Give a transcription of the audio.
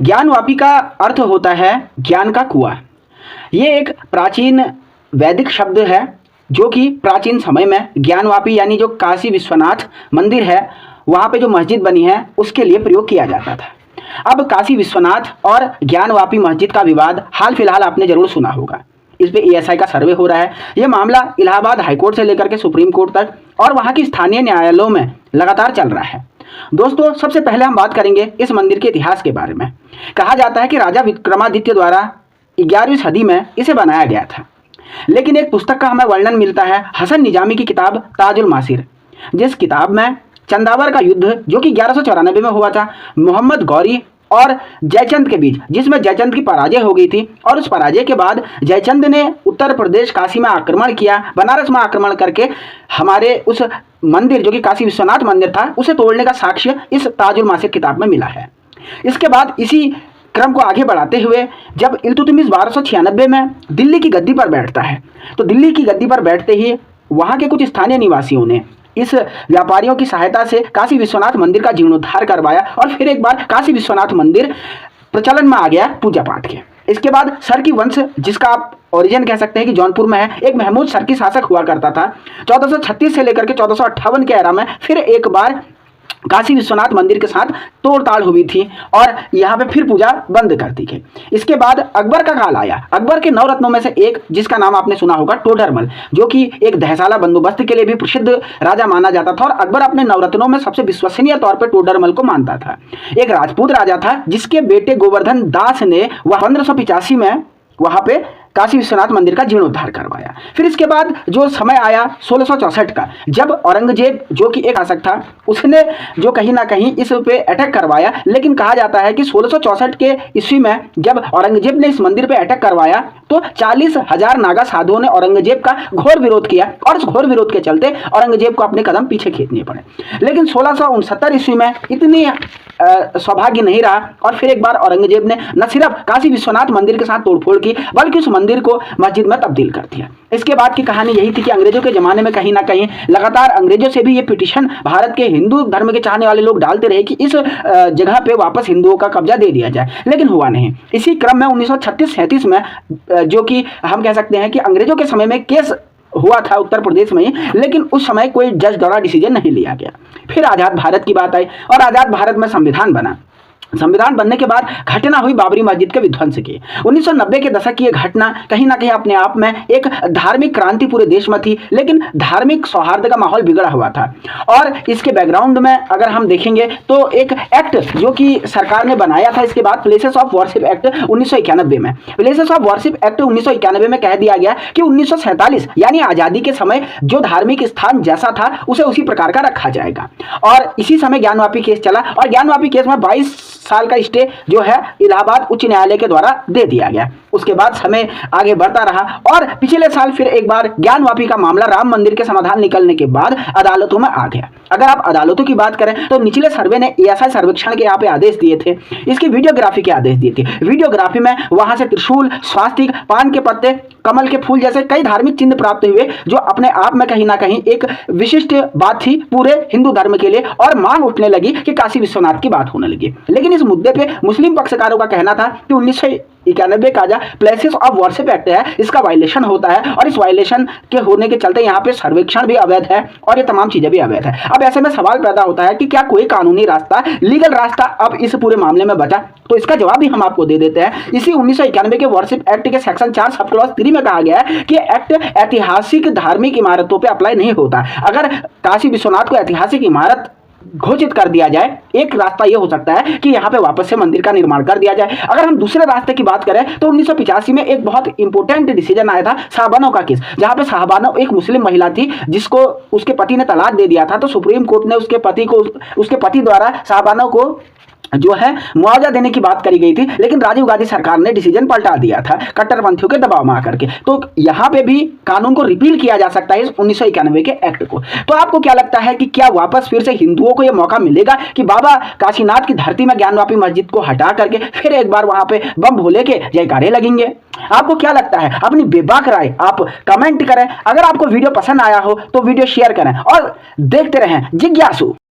ज्ञानवापी का अर्थ होता है ज्ञान का कुआं। ये एक प्राचीन वैदिक शब्द है जो कि प्राचीन समय में ज्ञानवापी यानी जो काशी विश्वनाथ मंदिर है वहाँ पे जो मस्जिद बनी है उसके लिए प्रयोग किया जाता था। अब काशी विश्वनाथ और ज्ञानवापी मस्जिद का विवाद हाल फिलहाल आपने जरूर सुना होगा। इस पे एएसआई का सर्वे हो रहा है। ये मामला इलाहाबाद हाईकोर्ट से लेकर के सुप्रीम कोर्ट तक और वहाँ की स्थानीय न्यायालयों में लगातार चल रहा है। दोस्तों, सबसे पहले हम बात करेंगे इस मंदिर के इतिहास के बारे में। कहा जाता है कि राजा विक्रमादित्य द्वारा 11वीं सदी में इसे बनाया गया था, लेकिन एक पुस्तक का हमें वर्णन मिलता है हसन निजामी की किताब ताजुल मासिर, जिस किताब में चंदावर का युद्ध जो कि 1194 में हुआ था मोहम्मद गौरी और जयचंद के बीच, जिसमें जयचंद की पराजय हो गई थी और उस पराजय के बाद जयचंद ने उत्तर प्रदेश काशी में आक्रमण किया, बनारस में आक्रमण करके हमारे उस मंदिर जो कि काशी विश्वनाथ मंदिर था उसे तोड़ने का साक्ष्य इस ताजुल मासिर किताब में मिला है। इसके बाद इसी क्रम को आगे बढ़ाते हुए जब इल्तुतमिश 1296 में दिल्ली की गद्दी पर बैठता है तो दिल्ली की गद्दी पर बैठते ही वहाँ के कुछ स्थानीय निवासियों ने इस व्यापारियों की सहायता से काशी विश्वनाथ मंदिर का जीर्णोद्धार करवाया और फिर एक बार काशी विश्वनाथ मंदिर प्रचलन में आ गया पूजा पाठ के। इसके बाद सरकी वंश, जिसका आप ओरिजिन कह सकते हैं कि जौनपुर में है, एक महमूद सरकी शासक हुआ करता था। 1436 से लेकर के 1458 के एरा में फिर एक बार काशी विश्वनाथ मंदिर के साथ तोड़ताड़ हुई थी और यहाँ पे फिर पूजा बंद कर दी गई। इसके बाद अकबर का काल आया। अकबर के 9 रत्नों में से एक, जिसका नाम आपने सुना होगा, टोडरमल, जो कि एक दहसाला बंदोबस्त के लिए भी प्रसिद्ध राजा माना जाता था और अकबर अपने 9 रत्नों में सबसे विश्वसनीय तौर पर टोडरमल को मानता था। एक राजपूत राजा था जिसके बेटे गोवर्धन दास ने वह 1585 में वहाँ पे काशी विश्वनाथ मंदिर का जीर्णोद्धार करवाया। फिर इसके बाद जो समय आया 1664 का, जब औरंगजेब जो कि एक शासक था उसने जो कहीं ना कहीं इस पे अटैक करवाया, लेकिन कहा जाता है कि 1664 के ईस्वी में जब औरंगजेब ने इस मंदिर पे अटैक करवाया तो 40,000 नागा साधुओं ने औरंगजेब का घोर विरोध किया और उस घोर विरोध के चलते औरंगजेब को अपने कदम पीछे खींचने पड़े। लेकिन 1669 ईस्वी में इतनी सौभाग्य नहीं रहा और फिर एक बार औरंगजेब ने न सिर्फ काशी विश्वनाथ मंदिर के साथ तोड़फोड़ की बल्कि उस मंदिर को मस्जिद में तब्दील कर दिया। इसके बाद की कहानी यही थी कि अंग्रेजों के जमाने में कहीं ना कहीं लगातार अंग्रेजों से भी ये पिटीशन भारत के हिंदू धर्म के चाहने वाले लोग डालते रहे कि इस जगह पे वापस हिंदुओं का कब्जा दे दिया जाए, लेकिन हुआ नहीं। इसी क्रम में 1936-37 में जो कि हम कह सकते हैं कि अंग्रेजों के समय में केस हुआ था उत्तर प्रदेश में ही, लेकिन उस समय कोई जज द्वारा डिसीजन नहीं लिया गया। फिर आज़ाद भारत की बात आई और आज़ाद भारत में संविधान बना। संविधान बनने के बाद घटना हुई बाबरी मस्जिद के विध्वंस की। 1990 के दशक की यह घटना कहीं ना कहीं अपने आप में एक धार्मिक क्रांति पूरे देश में थी, लेकिन धार्मिक सौहार्द का माहौल बिगड़ा हुआ था। और इसके बैकग्राउंड में अगर हम देखेंगे तो एक एक्ट जो कि सरकार ने बनाया था इसके बाद, प्लेसेस ऑफ वर्शिप एक्ट 1991 में। प्लेसेस ऑफ वर्शिप एक्ट 1991 में कह दिया गया कि 1947 यानी आज़ादी के समय जो धार्मिक स्थान जैसा था उसे उसी प्रकार का रखा जाएगा। और इसी समय ज्ञानवापी केस चला और ज्ञानवापी केस में 22 साल का स्टे जो है इलाहाबाद उच्च न्यायालय के द्वारा दे दिया गया। उसके बाद समय आगे बढ़ता रहा और पिछले साल फिर एक बार ज्ञानवापी का मामला राम मंदिर के समाधान निकलने के बाद अदालतों में आ गया। अगर आप अदालतों की बात करें तो निचले सर्वे ने एएसआई सर्वेक्षण के यहाँ पे आदेश दिए थे, इसकी वीडियोग्राफी के आदेश दिए थे। वीडियोग्राफी में वहां से त्रिशूल, स्वास्तिक, पान के पत्ते, कमल के फूल जैसे कई धार्मिक चिन्ह प्राप्त हुए जो अपने आप में कहीं ना कहीं एक विशिष्ट बात थी पूरे हिंदू धर्म के लिए और मांग उठने लगी कि काशी विश्वनाथ की बात होने लगी। लेकिन इस मुद्दे पे मुस्लिम पक्षकारों का कहना था कि 1991 का जो प्लेसेस ऑफ वर्शिप एक्ट है इसका वायलेशन होता है और इस वायलेशन के होने के चलते यहाँ पे सर्वेक्षण भी अवैध है और ये तमाम चीजें भी अवैध है। अब ऐसे में सवाल पैदा होता है कि क्या कोई कानूनी रास्ता, लीगल रास्ता अब इस पूरे मामले में बचा? तो इसका जवाब भी हम आपको दे देते हैं। इसी 1991 के वर्शिप एक्ट के सेक्शन 4 सब क्लॉज 3 में कहा गया है कि एक्ट ऐतिहासिक धार्मिक इमारतों पर अप्लाई नहीं होता। अगर काशी विश्वनाथ को ऐतिहासिक इमारत घोषित कर दिया जाए, एक रास्ता यह हो सकता है कि यहाँ पे वापस से मंदिर का निर्माण कर दिया जाए। अगर हम दूसरे रास्ते की बात करें तो 1985 में एक बहुत इंपॉर्टेंट डिसीजन आया था शाहबानो का केस, जहां पे शाहबानो एक मुस्लिम महिला थी जिसको उसके पति ने तलाक दे दिया था। तो सुप्रीम कोर्ट ने उसके पति द्वारा शाहबानो को जो है मुआवजा देने की बात करी गई थी, लेकिन राजीव गांधी सरकार ने डिसीजन पलटा दिया था कट्टरपंथियों के दबाव में आकर के। तो यहाँ पे भी कानून को रिपील किया जा सकता है इस 1991 के एक्ट को। तो आपको क्या लगता है कि क्या वापस फिर से हिंदुओं को यह मौका मिलेगा कि बाबा काशीनाथ की धरती में ज्ञानवापी मस्जिद को हटा करके फिर एक बार वहां पे बम भोले के जयकारे लगेंगे? आपको क्या लगता है? अपनी बेबाक राय आप कमेंट करें। अगर आपको वीडियो पसंद आया हो तो वीडियो शेयर करें और देखते रहें जिज्ञासु।